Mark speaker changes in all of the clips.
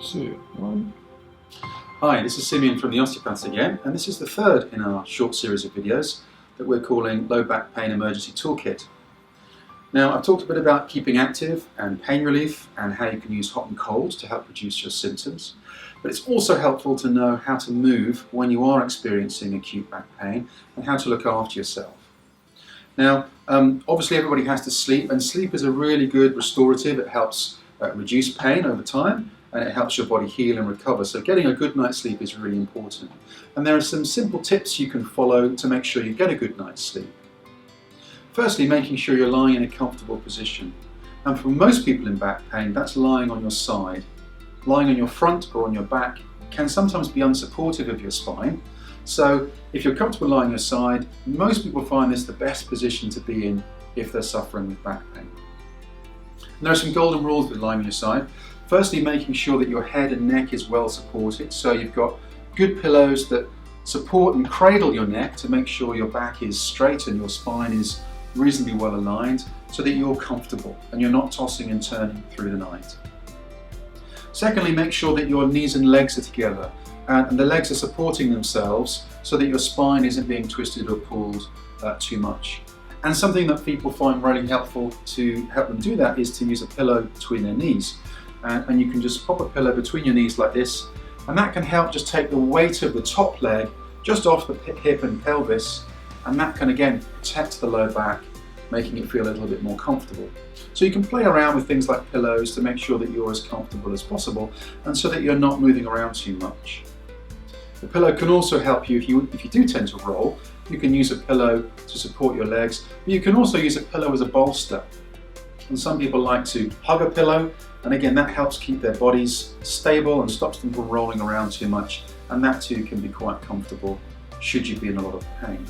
Speaker 1: 2, 1.
Speaker 2: Hi, this is Simeon from The Osteopaths again, and this is the third in our short series of videos that we're calling Low Back Pain Emergency Toolkit. Now, I've talked a bit about keeping active and pain relief and how you can use hot and cold to help reduce your symptoms, but it's also helpful to know how to move when you are experiencing acute back pain and how to look after yourself. Now, obviously everybody has to sleep, and sleep is a really good restorative. It helps reduce pain over time, and it helps your body heal and recover. So getting a good night's sleep is really important. And there are some simple tips you can follow to make sure you get a good night's sleep. Firstly, making sure you're lying in a comfortable position. And for most people in back pain, that's lying on your side. Lying on your front or on your back can sometimes be unsupportive of your spine. So if you're comfortable lying on your side, most people find this the best position to be in if they're suffering with back pain. And there are some golden rules with lying on your side. Firstly, making sure that your head and neck is well supported. So you've got good pillows that support and cradle your neck to make sure your back is straight and your spine is reasonably well aligned so that you're comfortable and you're not tossing and turning through the night. Secondly, make sure that your knees and legs are together and the legs are supporting themselves so that your spine isn't being twisted or pulled too much. And something that people find really helpful to help them do that is to use a pillow between their knees. And you can just pop a pillow between your knees like this, and that can help just take the weight of the top leg just off the hip and pelvis, and that can again protect the low back, making it feel a little bit more comfortable. So you can play around with things like pillows to make sure that you're as comfortable as possible and so that you're not moving around too much. The pillow can also help you if you do tend to roll. You can use a pillow to support your legs, but you can also use a pillow as a bolster. And some people like to hug a pillow, and again that helps keep their bodies stable and stops them from rolling around too much, and that too can be quite comfortable should you be in a lot of pain.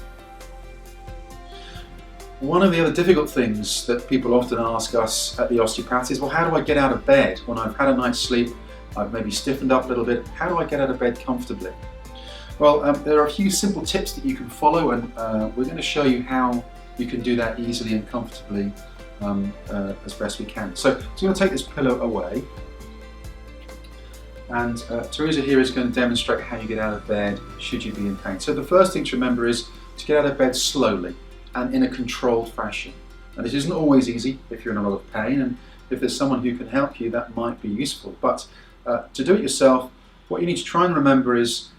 Speaker 2: One of the other difficult things that people often ask us at the osteopaths is, well, how do I get out of bed when I've had a night's sleep, I've maybe stiffened up a little bit, how do I get out of bed comfortably? Well, there are a few simple tips that you can follow, and we're going to show you how you can do that easily and comfortably as best we can. So I'm going to take this pillow away, and Teresa here is going to demonstrate how you get out of bed should you be in pain. So the first thing to remember is to get out of bed slowly and in a controlled fashion. Now this isn't always easy if you're in a lot of pain, and if there's someone who can help you, that might be useful. But to do it yourself, what you need to try and remember is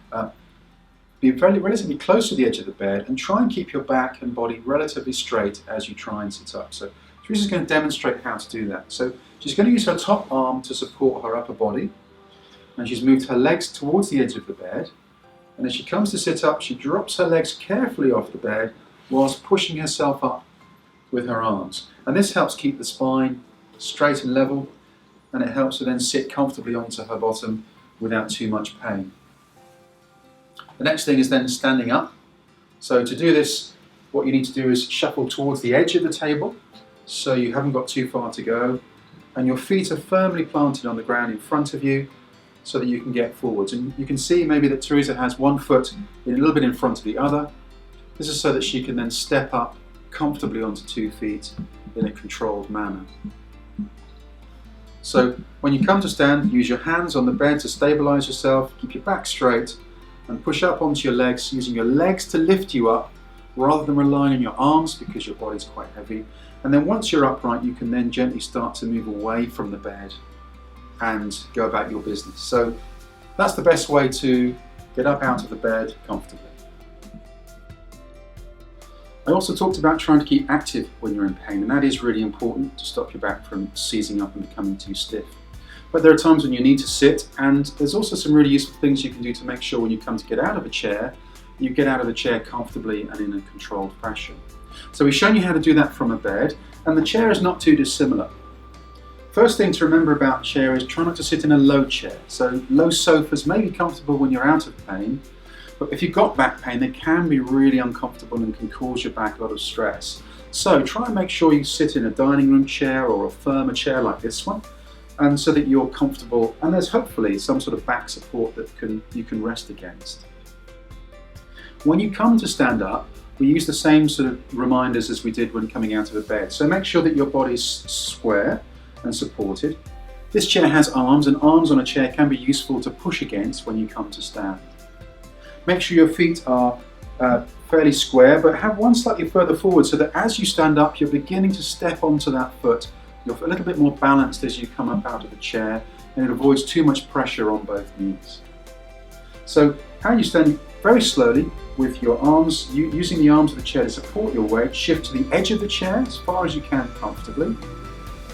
Speaker 2: be relatively close to the edge of the bed and try and keep your back and body relatively straight as you try and sit up. So Teresa's going to demonstrate how to do that. So she's going to use her top arm to support her upper body, and she's moved her legs towards the edge of the bed, and as she comes to sit up, she drops her legs carefully off the bed whilst pushing herself up with her arms. And this helps keep the spine straight and level, and it helps her then sit comfortably onto her bottom without too much pain. The next thing is then standing up. So to do this, what you need to do is shuffle towards the edge of the table so you haven't got too far to go, and your feet are firmly planted on the ground in front of you so that you can get forwards. And you can see maybe that Teresa has one foot a little bit in front of the other. This is so that she can then step up comfortably onto 2 feet in a controlled manner. So when you come to stand, use your hands on the bed to stabilize yourself, keep your back straight, and push up onto your legs, using your legs to lift you up rather than relying on your arms because your body's quite heavy. And then once you're upright, you can then gently start to move away from the bed and go about your business. So that's the best way to get up out of the bed comfortably. I also talked about trying to keep active when you're in pain, and that is really important to stop your back from seizing up and becoming too stiff. But there are times when you need to sit, and there's also some really useful things you can do to make sure when you come to get out of a chair, you get out of the chair comfortably and in a controlled fashion. So we've shown you how to do that from a bed, and the chair is not too dissimilar. First thing to remember about the chair is try not to sit in a low chair. So low sofas may be comfortable when you're out of pain, but if you've got back pain, they can be really uncomfortable and can cause your back a lot of stress. So try and make sure you sit in a dining room chair or a firmer chair like this one, and so that you're comfortable, and there's hopefully some sort of back support that you can rest against. When you come to stand up, we use the same sort of reminders as we did when coming out of a bed. So make sure that your body's square and supported. This chair has arms, and arms on a chair can be useful to push against when you come to stand. Make sure your feet are fairly square, but have one slightly further forward so that as you stand up, you're beginning to step onto that foot. You're a little bit more balanced as you come up out of the chair, and it avoids too much pressure on both knees. So how you stand very slowly with your arms, using the arms of the chair to support your weight, shift to the edge of the chair as far as you can comfortably,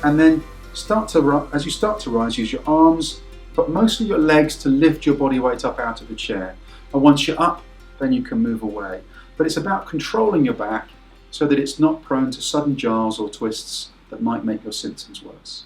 Speaker 2: and then as you start to rise, use your arms, but mostly your legs to lift your body weight up out of the chair. And once you're up, then you can move away. But it's about controlling your back so that it's not prone to sudden jars or twists that might make your symptoms worse.